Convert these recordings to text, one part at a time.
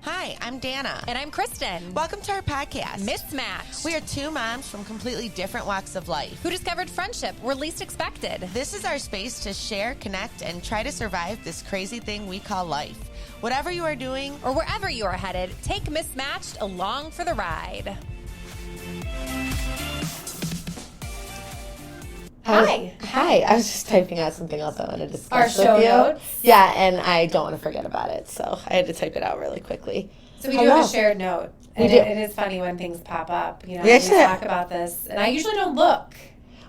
Hi, I'm Danna. And I'm Kristin. Welcome to our podcast, Mismatch. We are two moms from completely different walks of life who discovered friendship where least expected. This is our space to share, connect, and try to survive this crazy thing we call life. Whatever you are doing, or wherever you are headed, take Mismatched along for the ride. Hi. I was just typing out something else I want to discuss Our with show you. notes? Yeah, and I don't want to forget about it, so I had to type it out really quickly. So we do have a shared note, and it is funny when things pop up. You know, we talk about this, and I usually don't look.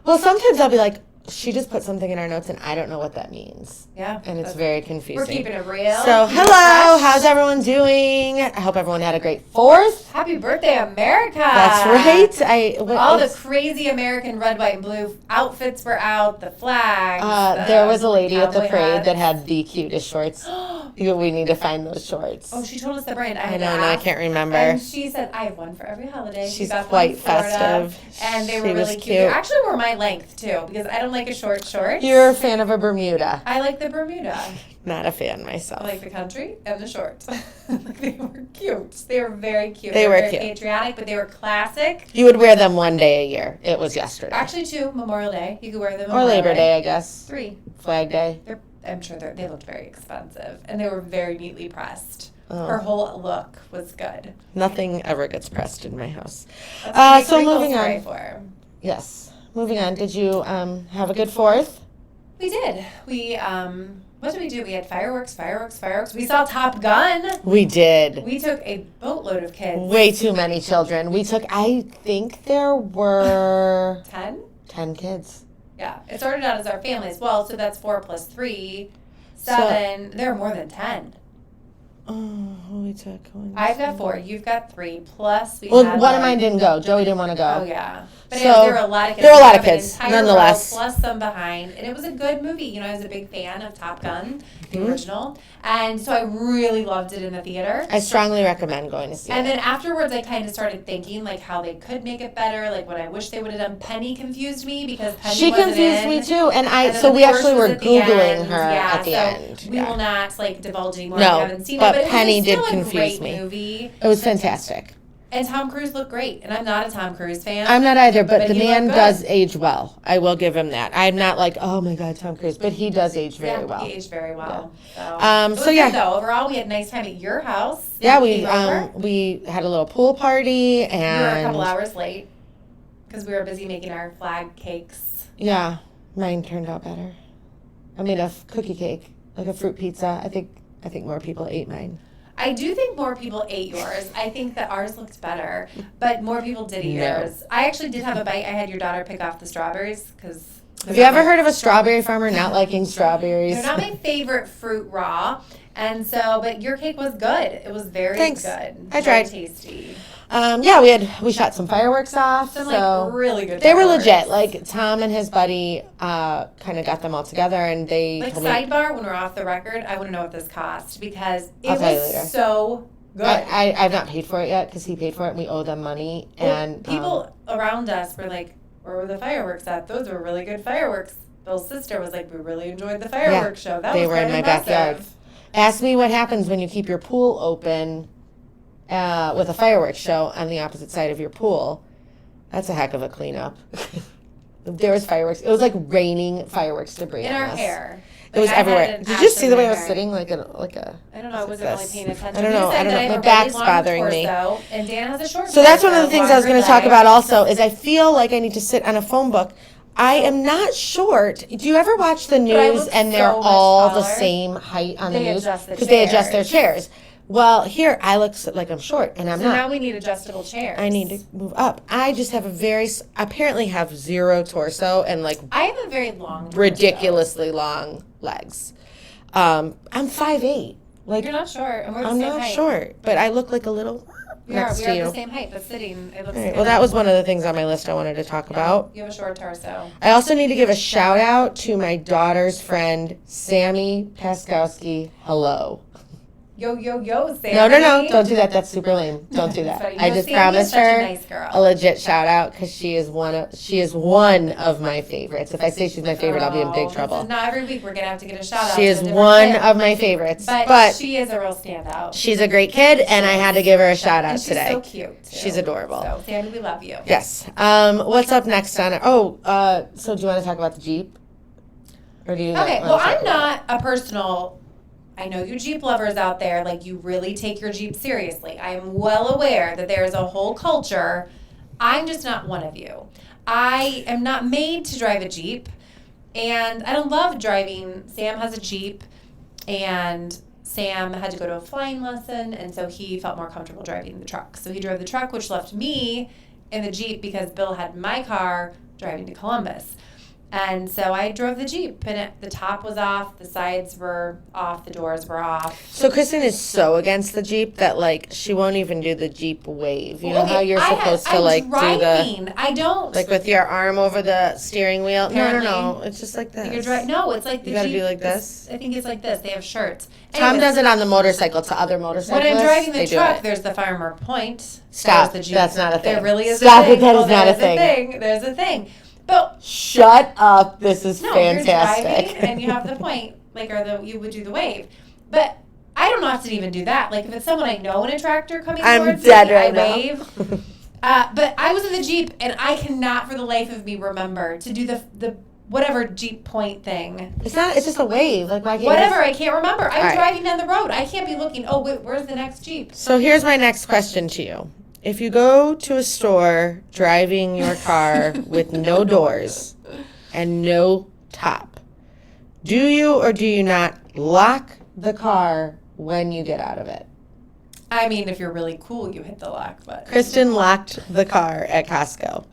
Well, sometimes I'll be like, she just put something in our notes, and I don't know what that means. Yeah. And it's very confusing. We're keeping it real. So, hello. How's everyone doing? I hope everyone had a great 4th. Happy birthday, America. That's right. All the crazy American red, white, and blue outfits were out, the flags. There was a lady at the cowboy parade hats. that had the cutest shorts. We need to find those shorts. Oh, she told us the brand. I know, and I can't remember. And she said, I have one for every holiday. She's got quite one in Florida, festive. And they She were was really cute. cute. They actually were my length, too, because I don't like a short short. You're a fan of a Bermuda. I like the Bermuda. Not a fan myself. I like the country and the shorts. They were cute. They were very cute. They were very cute. patriotic, but they were classic. You would wear them one day a year. It was yesterday. Actually, 2, Memorial Day. You could wear them. Or Labor Day, I guess. 3. Flag Day. I'm sure they looked very expensive, and they were very neatly pressed. Oh. Her whole look was good. Nothing ever gets pressed in my house. That's So what we moving pray on. for. Yes. Moving on. Did you have a good 4th? We did. We what did we do? We had fireworks. We saw Top Gun. We did. We took a boatload of kids. Way too many children. I think there were 10? kids. Yeah, it started out as our family as well, so that's 4 plus 3, 7. There are more than 10. Oh, we took one. I've got 4. You've got 3. Plus, we Well, had one of mine didn't go. Joey didn't want to go. Oh yeah, but So, anyway, there were a lot of kids. there were a lot of We have an kids, entire nonetheless. row plus some behind, and it was a good movie. You know, I was a big fan of Top Gun, the original, and so I really loved it in the theater. I strongly recommend going to see And it. then afterwards, I kind of started thinking like how they could make it better, like what I wish they would have done. Penny confused me because Penny She wasn't confused in. me too, and And then so the we actually first were was at the Googling end. her Yeah, at the so end. We will not like divulge anymore. No, We haven't seen but it, but Penny it was did still confuse a great me. movie. It was fantastic. And Tom Cruise looked great, and I'm not a Tom Cruise fan. I'm not either, but the he man looked good. does age well. I will give him that. I'm not like, oh my God, Tom Cruise, but he does age very well. He aged very well. Yeah. So, it was so yeah. good, though. Overall, we had a nice time at your house. Yeah, You we came over. we had a little pool party We were a and couple hours late because we were busy making our flag cakes. yeah, mine turned out better. I made a cookie cake, like a fruit pizza. I think more people ate mine. I do think more people ate yours. I think that ours looked better, but more people did eat yours. I actually did have a bite. I had your daughter pick off the strawberries because. Have you ever heard of a strawberry farmer not liking strawberries? They're not my favorite fruit raw, and so but your cake was good. It was very Thanks. good. I Very tried. tasty. Yeah, we shot some fireworks off. Some so like really good. they were fireworks. legit. Like Tom and his buddy kind of got them all together, and they Like told me. sidebar, when we're off the record, I want to know what this cost because it I'll tell you later. was so good. I've not paid for it yet because he paid for it, and we owe them money. And People around us were like, "Where were the fireworks at? Those were really good fireworks." Bill's sister was like, "We really enjoyed the fireworks show. That they was were quite in my impressive." backyard. Ask me what happens when you keep your pool open with a fireworks show on the opposite side of your pool. That's a heck of a cleanup. There was fireworks. It was like raining fireworks debris In on our us. hair. It was Like, I had everywhere. an Did you see the way I ash was in my sitting hair. like a I don't know. I wasn't really paying attention. I don't know. You said that I have My a back's really long bothering me. torso, and Dan has a short. So that's one of the torso, things I was going to longer talk about legs. also is I feel like I need to sit on a phone book. I am not short. Do you ever watch the I news look and they're so much all the taller. same height on the They news? adjust the Because they adjust their chairs. chairs. Well, here I look like I'm short and I'm So not. now we need adjustable chairs. I need to move up. I just have apparently have zero torso and like I have a very long torso. ridiculously long legs. I'm 5'8". Like You're not short, and we're the I'm same not height. short, but I look like a little We are. next We to are you. the same height, but sitting, it looks. All right, well, that was one of the things on my list I wanted to talk about. You have a short torso. I also need to give a shout out to my daughter's friend, Sammy Paskowski. Hello. Yo, Sammy. No. Don't do that. That's super lame. Don't do that. Funny. I No, just Sammy is promised such a her nice girl. a legit shout out because she is one of my favorites. If I say she's my favorite, I'll be in big This trouble. is not every week we're going to have to get a shout out. She is to a different one kid. of my favorites. But she is a real standout. She's a great kid, and I had to give her a shout out And she's today. so cute, too. She's adorable. So, Sammy, we love you. Yes. What's up next, Donna? So do you want to talk about the Jeep? Or do you Okay, not well, wanna talk I'm about not a personal... I know you Jeep lovers out there, like, you really take your Jeep seriously. I am well aware that there is a whole culture. I'm just not one of you. I am not made to drive a Jeep, and I don't love driving. Sam has a Jeep, and Sam had to go to a flying lesson, and so he felt more comfortable driving the truck. So he drove the truck, which left me in the Jeep because Bill had my car driving to Columbus. And so I drove the Jeep, and the top was off, the sides were off, the doors were off. So Kristin is so against the Jeep that, like, she won't even do the Jeep wave. You know how you're supposed to, like, driving. do I don't. like, with your arm over the steering wheel? Apparently. No. It's just like this. No, it's like the You gotta Jeep. do like this? I think it's like this. They have shirts. Tom Anyways, does it on the motorcycle to other motorcyclists. When I'm driving They the do truck, it. there's the Farmer Point. Stop. There's the Jeep. That's not a thing. There really is Stop a thing. it. That is not a thing. There's a thing. But Shut up. This is no, you're fantastic. driving and you have the point, like, you would do the wave. But I don't often even do that. Like, if it's someone I know in a tractor coming I'm towards dead me, right I now. wave. But I was in the Jeep, and I cannot for the life of me remember to do the whatever Jeep point thing. It's just a wave. Like, why can't you Whatever, I can't remember. I'm right. driving down the road. I can't be looking, oh, wait, where's the next Jeep? So here's my next question to you. If you go to a store driving your car with no doors and no top, do you or do you not lock the car when you get out of it? I mean, if you're really cool, you hit the lock button. Kristin locked the car at Costco.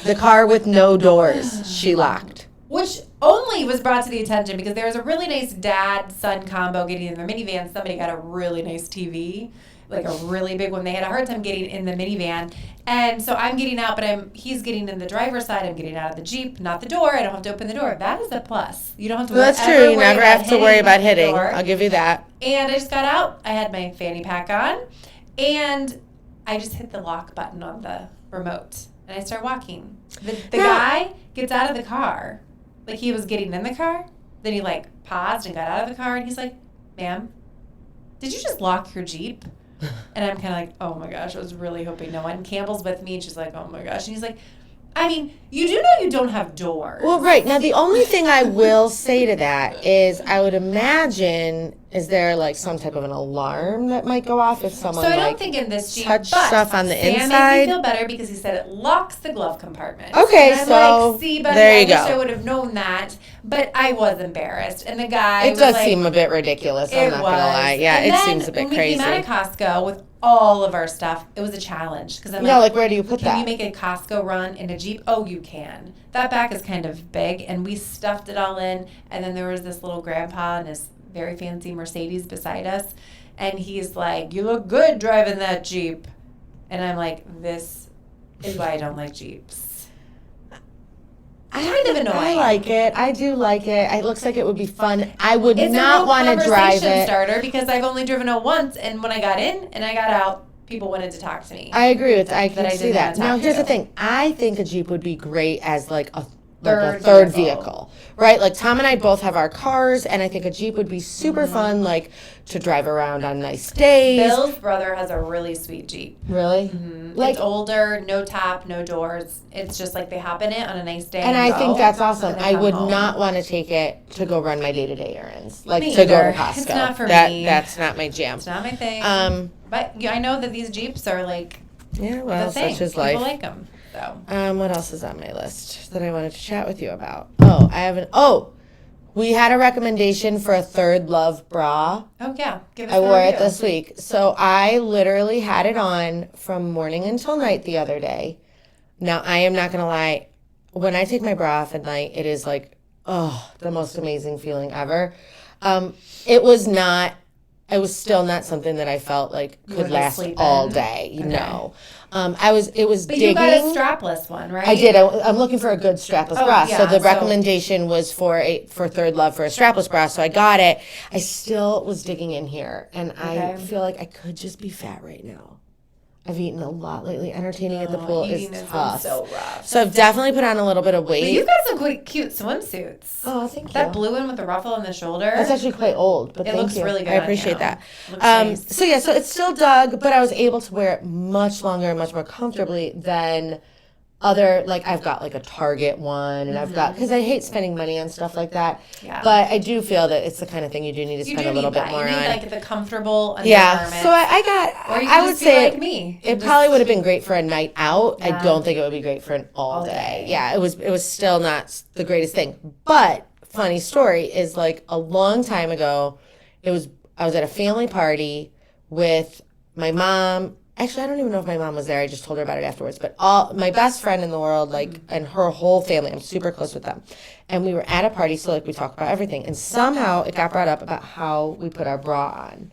The car with no doors, she locked. Which only was brought to the attention because there was a really nice dad-son combo getting in their minivan. Somebody got a really nice TV, like a really big one. They had a hard time getting in the minivan. And so I'm getting out, but he's getting in the driver's side. I'm getting out of the Jeep, not the door. I don't have to open the door. That is a plus. You don't have to Well, that's true. You never have to worry about hitting. the door. I'll give you that. And I just got out. I had my fanny pack on. And I just hit the lock button on the remote. And I start walking. The guy gets out of the car. Like, he was getting in the car. Then he, like, paused and got out of the car. And he's like, ma'am, did you just lock your Jeep? And I'm kind of like, oh, my gosh. I was really hoping no one. Campbell's with me. And she's like, oh, my gosh. And he's like, I mean, you do know you don't have doors. Well, right. Now, the only thing I will say to that is I would imagine, is there, like, some type of an alarm that might go off if someone, So I don't like, think in this Jeep, touch but stuff on the Sam made inside? me feel better because he said it locks the glove compartment. Okay, and I'm so like, see, buddy, there you I wish go. I would have known that, but I was embarrassed. And the guy It was does like, seem a bit ridiculous, I'm not going to lie. Yeah, And it then seems a bit when crazy. we came out of Costco with all of our stuff, it was a challenge. Because I'm Yeah, like, where do you put can you that? make a Costco run in a Jeep? Oh, you can. That back is kind of big, and we stuffed it all in. And then there was this little grandpa in his very fancy Mercedes beside us, and he's like, "You look good driving that Jeep," and I'm like, "This is why I don't like Jeeps." Kind of annoying. I like it. I do like it. It looks like it would be fun. I would It's not want to drive conversation it. starter because I've only driven it once, and when I got in and I got out, people wanted to talk to me. I agree with. I That can I see didn't that. want to Now, talk here's to. the thing. I think a Jeep would be great as like a Third third vehicle. vehicle, right? Like Tom and I both have our cars, and I think a Jeep would be super fun, like to drive around on nice days. Bill's brother has a really sweet Jeep. Really? Like, It's older, no top, no doors. It's just like they hop in it on a nice day. and I think go, that's awesome. and then I come would home. not want to take it to go run my day-to-day errands, like Me to go either. to Costco. It's not for me. That's not my jam. It's not my thing. But yeah, I know that these Jeeps are like Yeah, well, the thing. such is People life. like them. So What else is on my list that I wanted to chat with you about? We had a recommendation for a Third Love bra. oh yeah, give us I the wore it review. this week. So I literally had it on from morning until night the other day. Now, I am not going to lie. When I take my bra off at night, it is like, the most amazing feeling ever. It was not it was still not something that I felt like could wouldn't last sleep all in? day. Okay. No. It was But digging. you got a strapless one, right? I did. I'm looking for a good strapless bra. yeah, So the so- recommendation was for Third Love for a strapless bra. So I got it. I still was digging in here, and I Okay. feel like I could just be fat right now. I've eaten a lot lately. Entertaining at the pool Eating is has tough. been so rough. So I've definitely put on a little bit of weight. But you've got some cute swimsuits. Oh, thank you. That blue one with the ruffle on the shoulder. That's actually quite old, but It thank looks you. really good I on appreciate you. that. Looks nice. So it's still dug, but I was able to wear it much longer and much more comfortably than other, like I've got like a Target one, and I've got, because I hate spending money on stuff like that. Yeah. But I do feel that it's the kind of thing you do need to You spend do a little need bit that. more You need on. like the comfortable Yeah. undergarment. So I got, Or you I can would just be say like me. it probably would have been great for a night out. Yeah. I don't think it would be great for an all day. day. Yeah, it was still not the greatest thing. But funny story is like a long time ago, I was at a family party with my mom. Actually, I don't even know if my mom was there. I just told her about it afterwards. But my best friend in the world, like, and her whole family, I'm super close with them. And we were at a party, so like we talk about everything. And somehow it got brought up about how we put our bra on.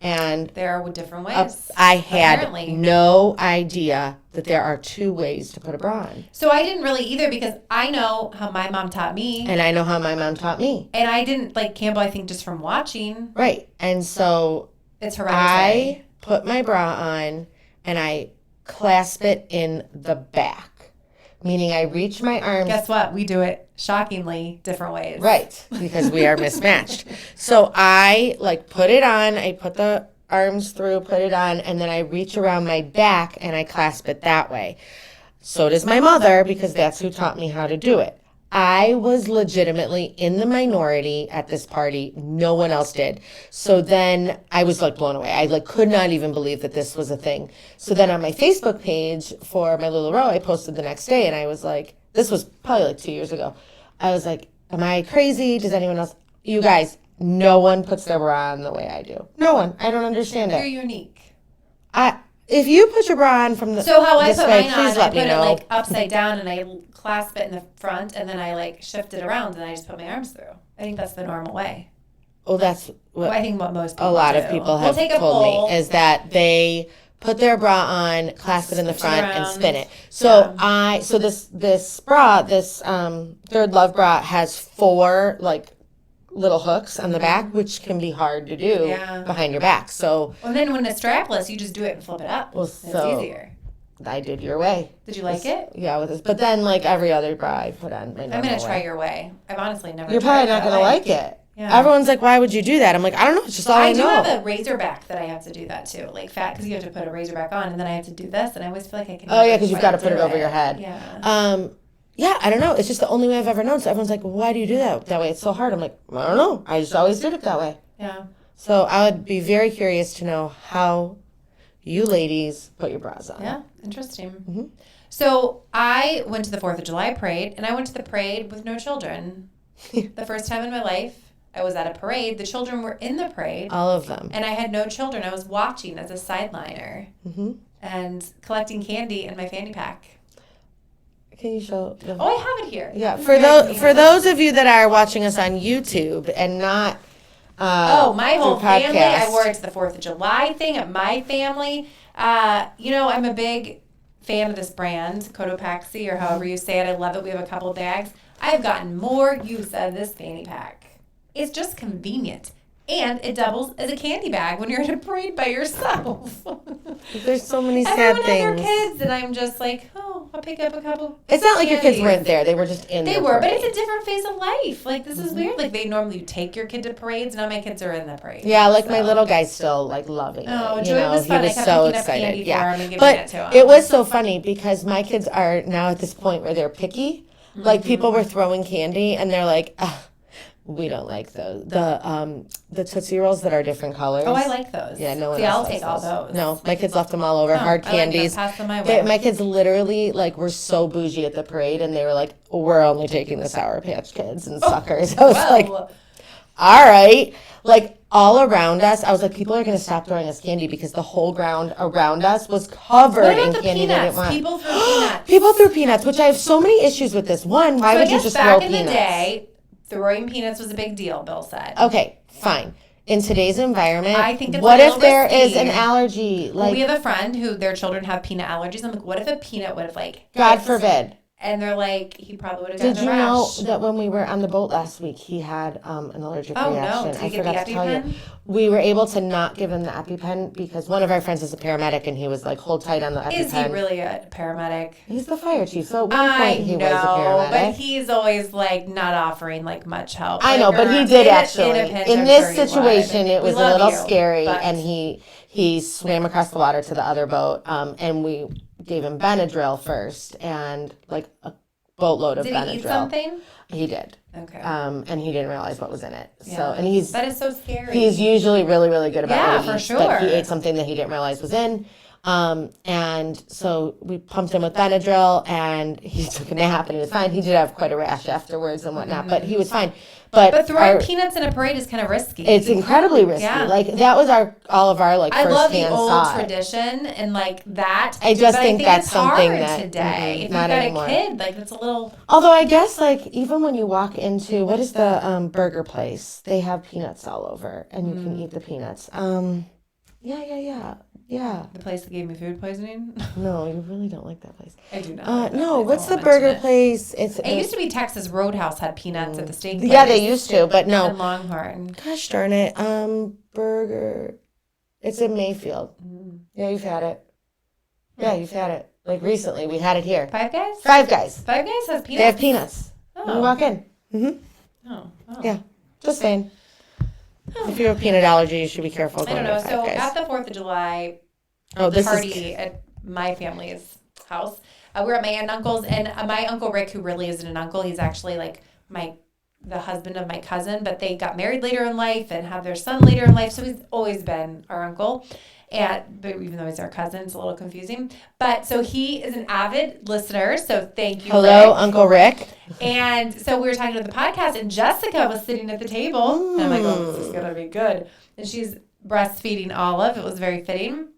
And There are different ways. I had apparently. no idea that there are two ways to put a bra on. So I didn't really either because I know how my mom taught me. And I know how my mom taught me. And I didn't like Campbell, I think, just from watching. Right. And so It's hereditary. I put my bra on and I clasp it in the back, meaning I reach my arms. Guess what? We do it shockingly different ways. Right, because we are mismatched. So I like put it on, I put the arms through, put it on, and then I reach around my back and I clasp it that way. So does my mother, because that's who taught me how to do it. I was legitimately in the minority at this party. No one else did. So then I was like blown away. I like could not even believe that this was a thing. So then on my Facebook page for my LuLaRoe, I posted the next day and I was like, this was probably like 2 years ago. I was like, am I crazy? Does anyone else? You guys, no one puts their bra on the way I do. No one. I don't understand You're it. unique. If you put your bra on from the So how I this put way, mine please on, I let put me it know. like upside down and I clasp it in the front and then I like shift it around and I just put my arms through. I think that's the normal way. Well, that's what I think what most people a lot do. of people We'll have take a told poll. me is that they put their bra on, clasp it in the Switch it front, and around. spin it. So this bra, this Third Love bra has 4 like little hooks on the back, which can be hard to do Yeah. behind your back. So Well, then when it's strapless, you just do it and flip it up. Well, It's so- easier. I did your way. Did you like it? Yeah, with this. But then like every other bra I put on my I'm normal going to try way. your way. I've honestly never You're tried probably not that going to way. like it. Yeah. Everyone's like, why would you do that? I'm like, I don't know. It's just all I I do know. have a razor back that I have to do that too, like fat, because you have to put a razor back on, and then I have to do this, and I always feel like I can. Oh, yeah, never 'cause you've quite gotta put do it over your head. Yeah. Yeah, I don't know. It's just the only way I've ever known. So everyone's like, why do you do that way? It's so hard. I'm like, I don't know. I just always did it that way. Yeah. So I would be very curious to know how you ladies put your bras on. Yeah. Interesting. Mm-hmm. So I went to the 4th of July parade, and I went to the parade with no children. The first time in my life, I was at a parade. The children were in the parade, All of them. and I had no children. I was watching as a sideliner and collecting candy in my fanny pack. Can you show them? Oh, I have it here. Yeah, You for guys those can for see those of you that are watching us on YouTube and not Oh, my whole through family. I podcast. wore it to the 4th of July thing at my family. I'm a big fan of this brand, Cotopaxi, or however you say it. I love it. We have a couple bags. I've gotten more use out of this fanny pack. It's just convenient. And it doubles as a candy bag when you're in a parade by yourself. There's so many sad Everyone has their things. kids, and I'm just like, oh, I'll pick up a couple. It's not like your kids candies. weren't there. They were just in They the were, but parade. it's a different phase of life. Like, this is weird. Like, they normally take your kid to parades. Now my kids are in the parade. Yeah, like my So. little guy's still like loving Oh, it. Joey was fun. He I was kept so picking up excited. candy for Yeah, him and giving but it to him. it was so funny because my kids are now at this point where they're picky. Mm-hmm. Like people were throwing candy and they're like, we don't like those. The Tootsie Rolls that are different colors. Oh, I like those. Yeah, no one See, else I'll likes take all those. No, my kids left them all over. Hard I like them. candies. Pass them my way. My kids literally like were so bougie at the parade, and they were like, "We're only taking the Sour Patch Kids and suckers." I was like, Well, "All right." Like all around us, I was like, "People are going to stop throwing us candy because the whole ground around us was covered what about in the candy they didn't peanuts? want." People threw peanuts. People threw peanuts, which I have so many issues with. This one, why So I would you guess just back throw in peanuts? the day, throwing peanuts was a big deal, Bill said. Okay, fine. in today's environment, I think it's what a if little there risky. is an allergy? Like, we have a friend who their children have peanut allergies. I'm like, what if a peanut would have like God hit? forbid. And they're like, he probably would have gotten Did a you know rash. that when we were on the boat last week, he had an allergic Oh, no. reaction? Did he I get the forgot to tell you. EpiPen? We were able to not give him the EpiPen because one of our friends is a paramedic, and he was like, "Hold tight on the EpiPen." Is he really a paramedic? He's the fire chief, so at one I point he know, was a paramedic. but he's always like not offering like much help. I know, Like, but he or did in a actually. pinch, In I'm this sure he would. situation, it We was a love little you, scary, but- and he swam across the water to the other boat, and we gave him Benadryl first, and like a boatload of Did Benadryl. he eat something? He did. Okay. And he didn't realize what was in it. So, Yeah. and he's That is so scary. He's usually really, really good about Yeah, what he for eats, sure. but he ate something that he didn't realize was in. And so we pumped him with Benadryl, and he took a nap, and he was fine. He did have quite a rash afterwards and whatnot, but he was fine. But throwing peanuts in a parade is kind of risky. it's incredibly risky. Yeah. Like that was all of our like I love the firsthand old thought. tradition and like that. I just but think that's it's something hard that- today. If you've not got anymore. a kid, like it's a little. Although I guess like even when you walk into what is the burger place, they have peanuts all over, and you can eat the peanuts. Yeah. The place that gave me food poisoning. No, you really don't like that place. I do not. like that No, place. what's I the won't burger mention it. place? It used to be Texas Roadhouse had peanuts at the steak place. Yeah, they used to, but And no. Longhorn. Gosh darn it. Burger. It's in Mayfield. Yeah, you've had it. Yeah, you've had it. Like recently, we had it here. Five Guys? Five Guys. Five Guys has peanuts? They have peanuts. Oh. You walk in. Oh. Yeah, just saying. If you have a peanut allergy, you should be careful I going don't know. to Five So Guys. at the 4th of July This party at my family's house, we're at my aunt and uncle's, and my Uncle Rick, who really isn't an uncle, he's actually like the husband of my cousin, but they got married later in life and have their son later in life, so he's always been our uncle. But even though he's our cousin, it's a little confusing. But so he is an avid listener, so thank you, Hello, Rick. Uncle Rick. And so we were talking to the podcast, and Jessica was sitting at the table. And I'm like, oh, this is going to be good. And she's breastfeeding Olive. It was very fitting.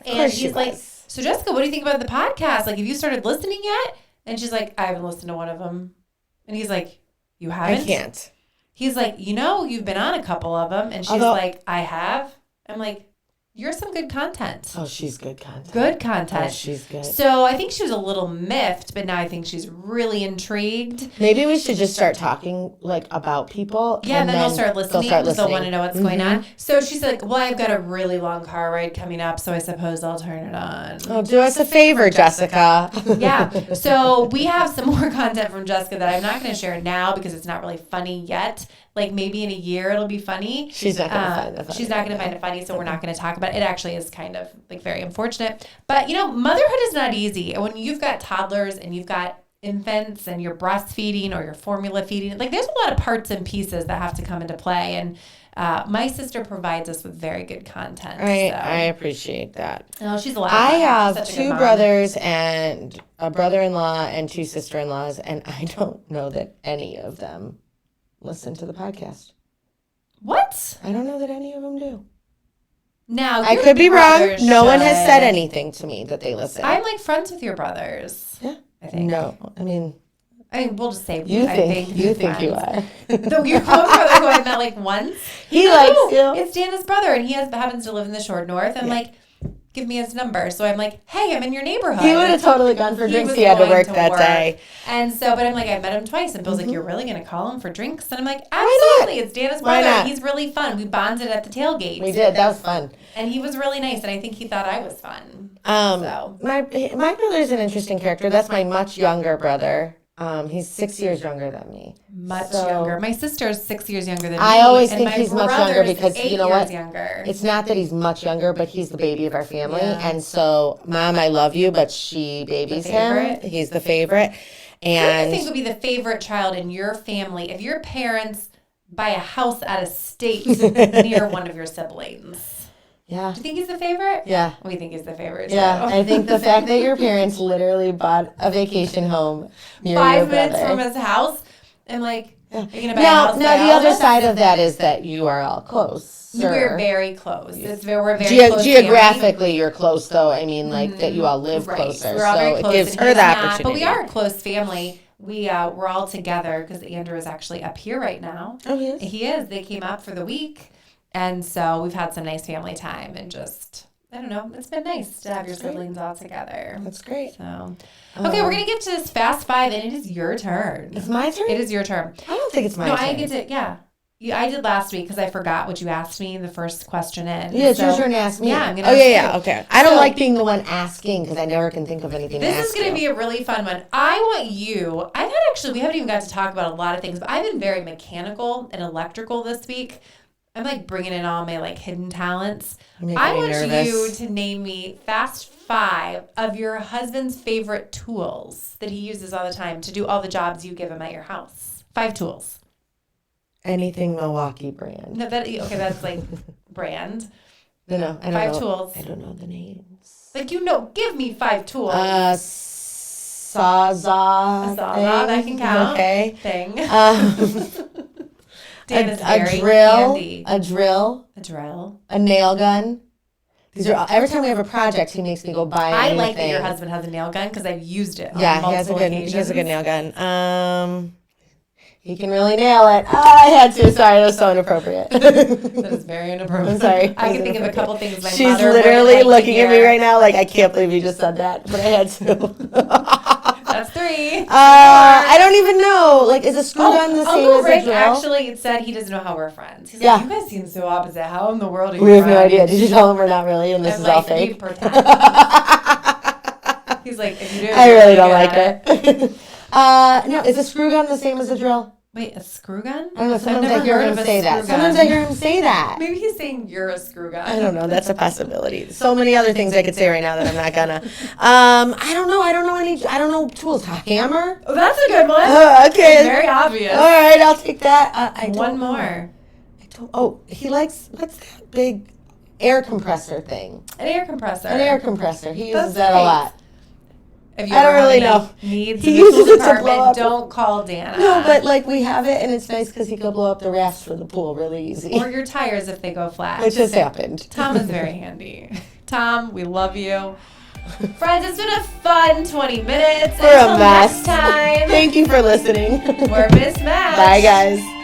And he's like, so Jessica, what do you think about the podcast? Like, have you started listening yet? And she's like, I haven't listened to one of them. And he's like, you haven't? I can't. He's like, you've been on a couple of them. And she's like, I have. I'm like, you're some good content. Oh, she's good content. Good content. Oh, she's good. So I think she was a little miffed, but now I think she's really intrigued. Maybe we should just start talking like about people. Yeah, and then they'll start listening. They'll want to know what's going on. So she's like, well, I've got a really long car ride coming up, so I suppose I'll turn it on. Oh, do us a favor, Jessica. Yeah. So we have some more content from Jessica that I'm not going to share now because it's not really funny yet. Like maybe in a year it'll be funny. She's not going to find it funny. She's not going to find it funny, so we're not going to talk about it. It actually is kind of like very unfortunate. But motherhood is not easy. And when you've got toddlers and you've got infants and you're breastfeeding or you're formula feeding, like there's a lot of parts and pieces that have to come into play. And my sister provides us with very good content. I appreciate that. No, she's a lot of I fun. have She's such a good 2 mom. brothers and a brother-in-law and 2 sister-in-laws, and I don't know that any of them listen to the podcast. What? I don't know that any of them do. Now I your could be wrong. brothers No one has should. said anything to me that they listen. I'm like friends with your brothers. Yeah. I think. No, I mean, we'll just say you I think you friends. are. Your one brother who I met like once. He He's likes like, you. It's Danna's brother, and he happens to live in the short north. I'm like, give me his number. So I'm like, hey, I'm in your neighborhood. He would have totally gone for drinks. was He had to going work that day. And so, but I'm like, I met him twice. And Bill's like, you're really going to call him for drinks? And I'm like, Why not? absolutely. It's Danna's Why brother. not? He's really fun. We bonded at the tailgate. We did. That was fun. And he was really nice. And I think he thought I was fun. My brother's an interesting character. That's my much younger brother. He's 6 years younger than me. Much younger. My sister's 6 years younger than me. I always and think my he's much younger brother's because 8 you know years what? Younger. It's not that he's much younger, but he's the baby of our family. Yeah. And so, Mom, I love you, but she babies him. He's the favorite. Who do you And think would be the favorite child in your family if your parents buy a house out of state near one of your siblings? yeah. Do you think he's the favorite? Yeah. We think he's the favorite, too. Yeah, I think the fact that your parents literally bought a vacation home near 5 your minutes brother. from his house, I'm like, are you going to buy a Now, house by the other Elvis? side of that is that you are all close. We're very close. We're very close Geographically, you're close, though. I mean, like, that you all live right. closer. We're all very So close, it gives and her he's the not, opportunity. But we are a close family. We're all together because Andrew is actually up here right now. Oh, he is? He is. They came up for the week. And so we've had some nice family time and just, I don't know, it's been nice to have your siblings all together. That's great. So, okay, we're going to get to this Fast Five, and it is your turn. It's my turn? It is your turn. I don't think it's my No, turn. I get to, yeah. I did last week because I forgot what you asked me the first question in. Yeah, it's your turn to ask me. Yeah, I'm going to Oh, ask yeah, you. okay. I don't like being the one asking because I never can think of anything to This ask is going to be a really fun one. I want you, we haven't even got to talk about a lot of things, but I've been very mechanical and electrical this week. I'm like bringing in all my like hidden talents. I want you to name me Fast Five of your husband's favorite tools that he uses all the time to do all the jobs you give him at your house. 5 tools. Anything Milwaukee brand. No, that's like brand. No, I don't 5 know. tools. I don't know the names. Like, give me 5 tools. Sawzall. A sawzall, that can count. Okay. Thing. A very drill. handy. A drill. A drill. A nail gun. These are every time we have a project, he makes me go buy anything. I like that your husband has a nail gun because I've used it. Yeah, on he has a occasions. good nail gun. He can really nail it. Oh, I had to. Sorry, that was so inappropriate. That is very inappropriate. I'm sorry. I can think of a couple things. She's literally looking at me right now like, I can't believe you just said that, but I had to. That's 3. I don't even know. Like, is a screw gun the same as Rick a drill? actually it said he doesn't know how we're friends. He's Yeah. like, you guys seem so opposite. How in the world are you We have friends? no idea. Did you tell him we're not really and this is all fake? We pretend. He's like, if you do, I really don't like her. No, is a screw gun the same as a drill? Wait, a screw gun? I don't know. I've Sometimes never I hear heard him of a say that. screw gun. Sometimes I hear him say that. Maybe he's saying you're a screw gun. I don't know. That's a possibility. So many other things I could say right now that I'm not gonna. I don't know. I don't know tools. A hammer? Oh, that's a good one. Okay. Very obvious. All right, I'll take that. One more. Oh, he likes, what's that big air compressor thing? An air compressor. An air compressor. He uses That's that a great. lot. If you I don't ever have really any know. Needs He in the uses tool it to blow department, up. don't call Danna. No, but like we have it, and it's nice because he could blow up the rafts for the pool really easy. Or your tires if they go flat. Which has happened. Tom is very handy. Tom, we love you. Friends, it's been a fun 20 minutes. We're Until a mess. next time, Thank you for listening. we're mismatched. Bye, guys.